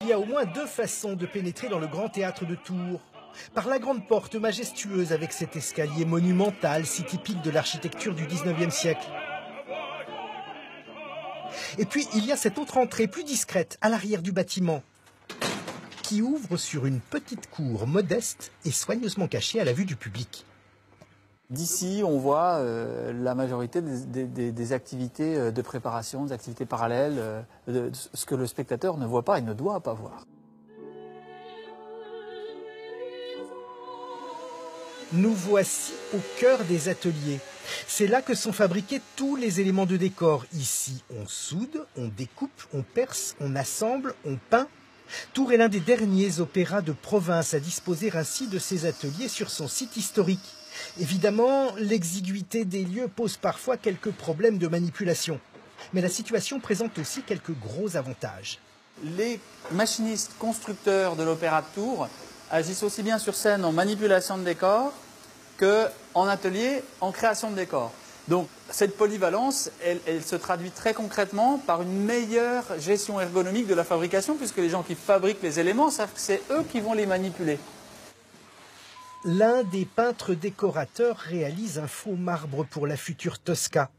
y a au moins deux façons de pénétrer dans le Grand Théâtre de Tours. Par la grande porte majestueuse avec cet escalier monumental si typique de l'architecture du 19e siècle. Et puis il y a cette autre entrée plus discrète à l'arrière du bâtiment qui ouvre sur une petite cour modeste et soigneusement cachée à la vue du public. D'ici, on voit la majorité des activités de préparation, des activités parallèles, ce que le spectateur ne voit pas et ne doit pas voir. Nous voici au cœur des ateliers. C'est là que sont fabriqués tous les éléments de décor. Ici, on soude, on découpe, on perce, on assemble, on peint. Tours est l'un des derniers opéras de province à disposer ainsi de ses ateliers sur son site historique. Évidemment, l'exiguïté des lieux pose parfois quelques problèmes de manipulation. Mais la situation présente aussi quelques gros avantages. Les machinistes constructeurs de l'Opéra de Tours agissent aussi bien sur scène en manipulation de décors qu'en atelier en création de décors. Donc cette polyvalence, elle se traduit très concrètement par une meilleure gestion ergonomique de la fabrication, puisque les gens qui fabriquent les éléments savent que c'est eux qui vont les manipuler. L'un des peintres décorateurs réalise un faux marbre pour la future Tosca.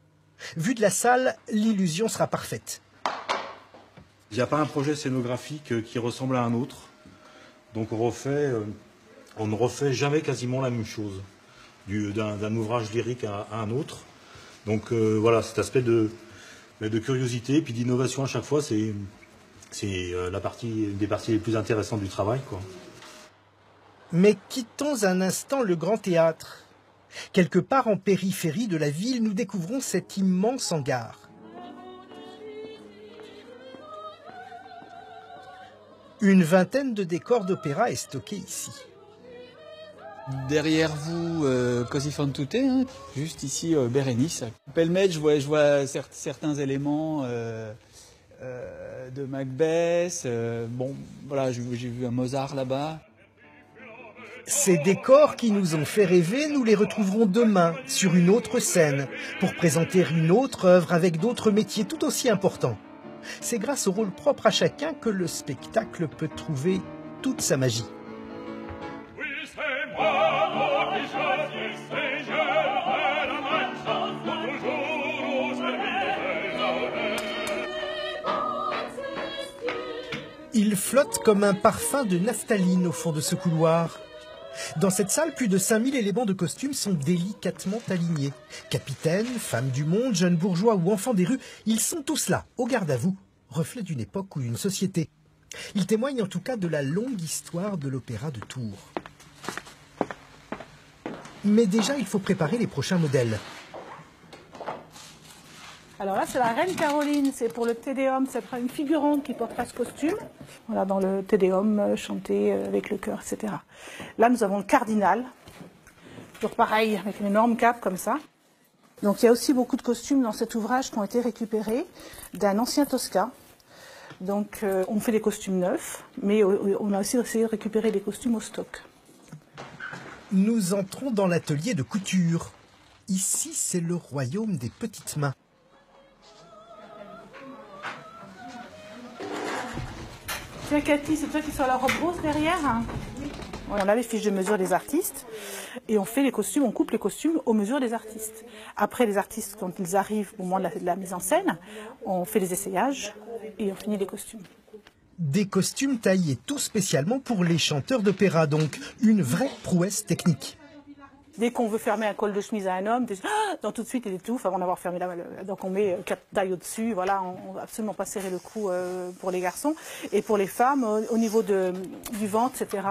Vu de la salle, l'illusion sera parfaite. Il n'y a pas un projet scénographique qui ressemble à un autre. Donc on ne refait jamais quasiment la même chose d'un ouvrage lyrique à un autre. Donc voilà, cet aspect de curiosité et puis d'innovation à chaque fois, c'est une des parties les plus intéressantes du travail, quoi. Mais quittons un instant le Grand Théâtre. Quelque part en périphérie de la ville, nous découvrons cet immense hangar. Une vingtaine de décors d'opéra est stockée ici. Derrière vous, Così fan tutte, hein, juste ici, Bérénice. Pêle-mêle, je vois certains éléments de Macbeth. Bon, voilà, j'ai vu un Mozart là-bas. Ces décors qui nous ont fait rêver, nous les retrouverons demain sur une autre scène pour présenter une autre œuvre avec d'autres métiers tout aussi importants. C'est grâce au rôle propre à chacun que le spectacle peut trouver toute sa magie. Il flotte comme un parfum de naphtaline au fond de ce couloir. Dans cette salle, plus de 5000 éléments de costumes sont délicatement alignés. Capitaines, femmes du monde, jeunes bourgeois ou enfants des rues, ils sont tous là, au garde à vous, reflet d'une époque ou d'une société. Ils témoignent en tout cas de la longue histoire de l'Opéra de Tours. Mais déjà, il faut préparer les prochains modèles. Alors là, c'est la Reine Caroline, c'est pour le Te Deum, c'est une figurante qui portera ce costume. Voilà, dans le Te Deum, chanté avec le chœur, etc. Là, nous avons le Cardinal, toujours pareil, avec une énorme cape comme ça. Donc il y a aussi beaucoup de costumes dans cet ouvrage qui ont été récupérés d'un ancien Tosca. Donc on fait des costumes neufs, mais on a aussi essayé de récupérer des costumes au stock. Nous entrons dans l'atelier de couture. Ici, c'est le royaume des petites mains. Tiens Cathy, c'est toi qui sur la robe rose derrière, hein? Oui. On a les fiches de mesure des artistes et on fait les costumes, on coupe les costumes aux mesures des artistes. Après, les artistes, quand ils arrivent au moment de la mise en scène, on fait les essayages et on finit les costumes. Des costumes taillés tout spécialement pour les chanteurs d'opéra, donc une vraie prouesse technique. Dès qu'on veut fermer un col de chemise à un homme, donc tout de suite il étouffe avant d'avoir fermé donc on met 4 tailles au-dessus, voilà, on ne va absolument pas serrer le cou pour les garçons. Et pour les femmes, au niveau du ventre, etc.,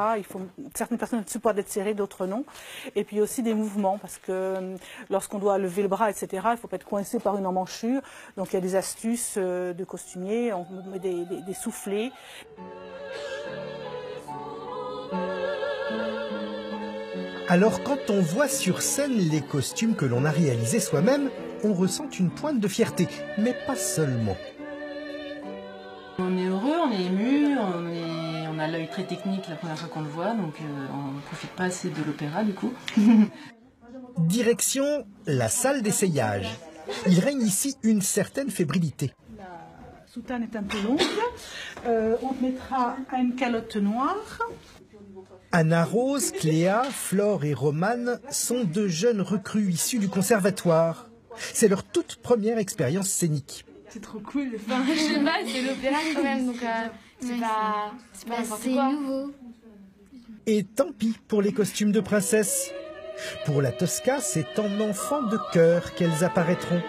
certaines personnes supportent d'être serrées, d'autres non. Et puis aussi des mouvements, parce que lorsqu'on doit lever le bras, etc., il ne faut pas être coincé par une emmanchure. Donc il y a des astuces de costumier, on met des soufflets. Alors quand on voit sur scène les costumes que l'on a réalisés soi-même, on ressent une pointe de fierté, mais pas seulement. On est heureux, on est ému, on a l'œil très technique la première fois qu'on le voit, donc on ne profite pas assez de l'opéra du coup. Direction la salle d'essayage. Il règne ici une certaine fébrilité. soutane est un peu longue. On mettra une calotte noire. Anna Rose, Cléa, Flore et Romane sont deux jeunes recrues issues du conservatoire. C'est leur toute première expérience scénique. C'est trop cool. Enfin, je sais pas, c'est l'opéra quand même, donc c'est pas n'importe quoi. Nouveau. Et tant pis pour les costumes de princesse. Pour la Tosca, c'est en enfant de chœur qu'elles apparaîtront.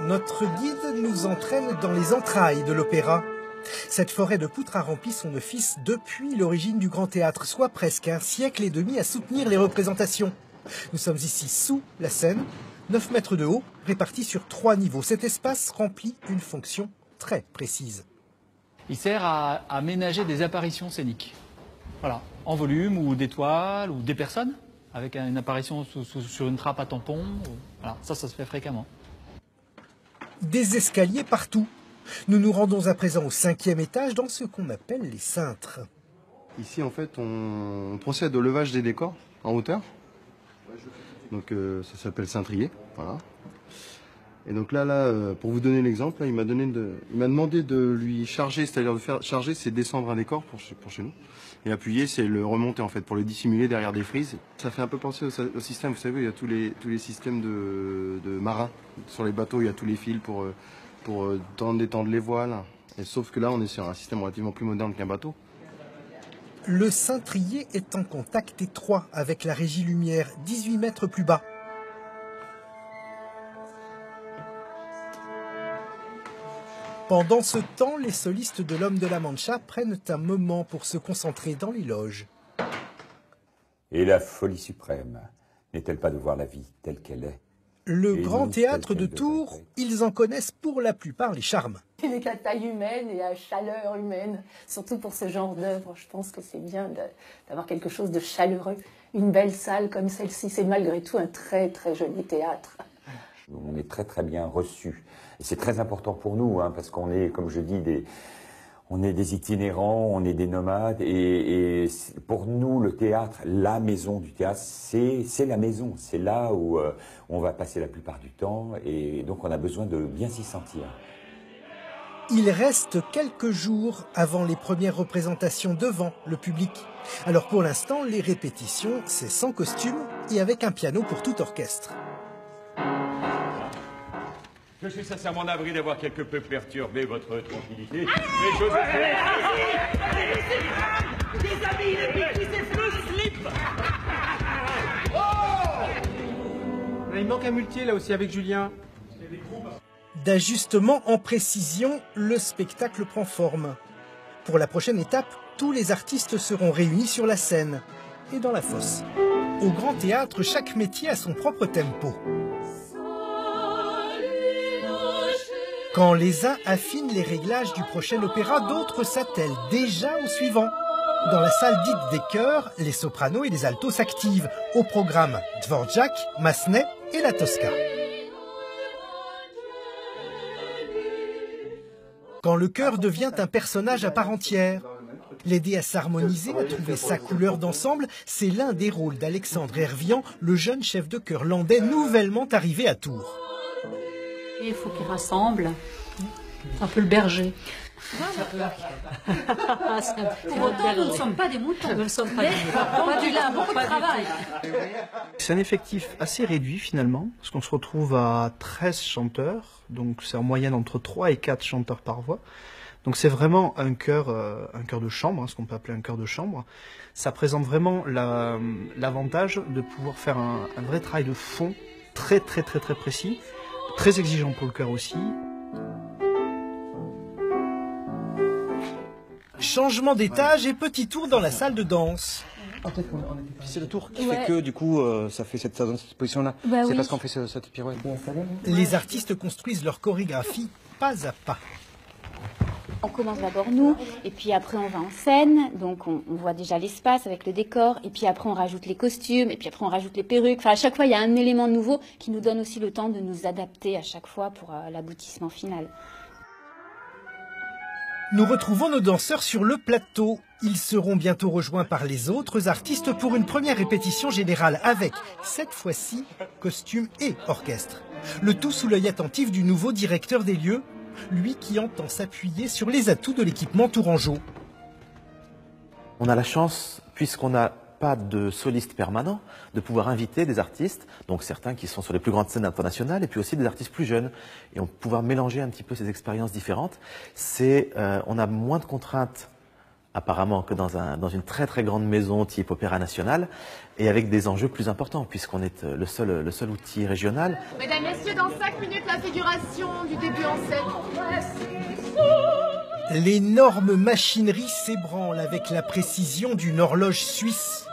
Notre guide nous entraîne dans les entrailles de l'opéra. Cette forêt de poutres a rempli son office depuis l'origine du Grand Théâtre, soit presque un siècle et demi à soutenir les représentations. Nous sommes ici sous la scène, 9 mètres de haut, répartis sur 3 niveaux. Cet espace remplit une fonction très précise. Il sert à ménager des apparitions scéniques. Voilà, en volume, ou des toiles, ou des personnes, avec une apparition sur une trappe à tampon. Voilà, ça se fait fréquemment. Des escaliers partout. Nous nous rendons à présent au 5e étage dans ce qu'on appelle les cintres. Ici, en fait, on procède au levage des décors en hauteur. Donc, ça s'appelle cintrier. Voilà. Et donc là, pour vous donner l'exemple, il m'a demandé de lui charger, c'est-à-dire de faire charger, c'est descendre un décor pour chez nous. Et appuyer, c'est le remonter en fait, pour le dissimuler derrière des frises. Ça fait un peu penser au système, vous savez, il y a tous les systèmes de marins. Sur les bateaux, il y a tous les fils pour détendre les voiles. Et sauf que là, on est sur un système relativement plus moderne qu'un bateau. Le cintrier est en contact étroit avec la régie lumière, 18 mètres plus bas. Pendant ce temps, les solistes de l'Homme de la Mancha prennent un moment pour se concentrer dans les loges. Et la folie suprême n'est-elle pas de voir la vie telle qu'elle est? Le Grand Théâtre de Tours, ils en connaissent pour la plupart les charmes. Il n'est qu'à taille humaine et à chaleur humaine, surtout pour ce genre d'œuvre. Je pense que c'est bien d'avoir quelque chose de chaleureux. Une belle salle comme celle-ci, c'est malgré tout un très très joli théâtre. On est très très bien reçus. Et c'est très important pour nous, hein, parce qu'on est, comme je dis, on est des itinérants, on est des nomades. Et pour nous, le théâtre, la maison du théâtre, c'est la maison. C'est là où on va passer la plupart du temps. Et donc on a besoin de bien s'y sentir. Il reste quelques jours avant les premières représentations devant le public. Alors pour l'instant, les répétitions, c'est sans costume et avec un piano pour tout orchestre. Je suis sincèrement navré d'avoir quelque peu perturbé votre tranquillité. Mais Joséphine... Déshabille les piquis et le slip. Il manque un muletier là aussi avec Julien. D'ajustement en précision, le spectacle prend forme. Pour la prochaine étape, tous les artistes seront réunis sur la scène et dans la fosse. Au Grand Théâtre, chaque métier a son propre tempo. Quand les uns affinent les réglages du prochain opéra, d'autres s'attellent déjà au suivant. Dans la salle dite des chœurs, les sopranos et les altos s'activent. Au programme, Dvorak, Massenet et la Tosca. Quand le chœur devient un personnage à part entière, l'aider à s'harmoniser, à trouver sa couleur d'ensemble, c'est l'un des rôles d'Alexandre Hervian, le jeune chef de chœur landais nouvellement arrivé à Tours. Il faut qu'il rassemble. C'est un peu le berger. Nous ne sommes pas des moutons. Nous ne sommes pas des moutons. Il a beaucoup de travail. C'est un effectif assez réduit finalement, parce qu'on se retrouve à 13 chanteurs, donc c'est en moyenne entre 3 et 4 chanteurs par voix. Donc c'est vraiment un chœur de chambre, hein, ce qu'on peut appeler un chœur de chambre. Ça présente vraiment l'avantage de pouvoir faire un vrai travail de fond, très précis, très exigeant pour le chœur aussi. Changement d'étage et petit tour dans la salle de danse. C'est le tour qui fait que du coup ça fait cette position-là. Bah c'est oui. parce qu'on fait cette pirouette. Les artistes construisent leur chorégraphie pas à pas. On commence d'abord nous, et puis après on va en scène, donc on voit déjà l'espace avec le décor, et puis après on rajoute les costumes, et puis après on rajoute les perruques. Enfin, à chaque fois il y a un élément nouveau qui nous donne aussi le temps de nous adapter à chaque fois pour l'aboutissement final. Nous retrouvons nos danseurs sur le plateau. Ils seront bientôt rejoints par les autres artistes pour une première répétition générale avec, cette fois-ci, costume et orchestre. Le tout sous l'œil attentif du nouveau directeur des lieux, lui qui entend s'appuyer sur les atouts de l'équipement tourangeau. On a la chance, puisqu'on n'a pas de soliste permanent, de pouvoir inviter des artistes, donc certains qui sont sur les plus grandes scènes internationales, et puis aussi des artistes plus jeunes, et on peut pouvoir mélanger un petit peu ces expériences différentes. On a moins de contraintes apparemment que dans une très très grande maison type Opéra National, et avec des enjeux plus importants, puisqu'on est le seul outil régional. Mesdames, Messieurs, dans 5 minutes, la figuration du début en scène. L'énorme machinerie s'ébranle avec la précision d'une horloge suisse.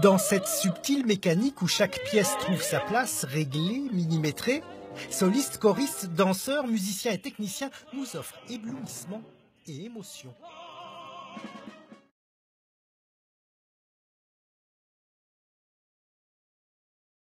Dans cette subtile mécanique où chaque pièce trouve sa place, réglée, millimétrée, solistes, choristes, danseurs, musiciens et techniciens nous offrent éblouissement et émotion.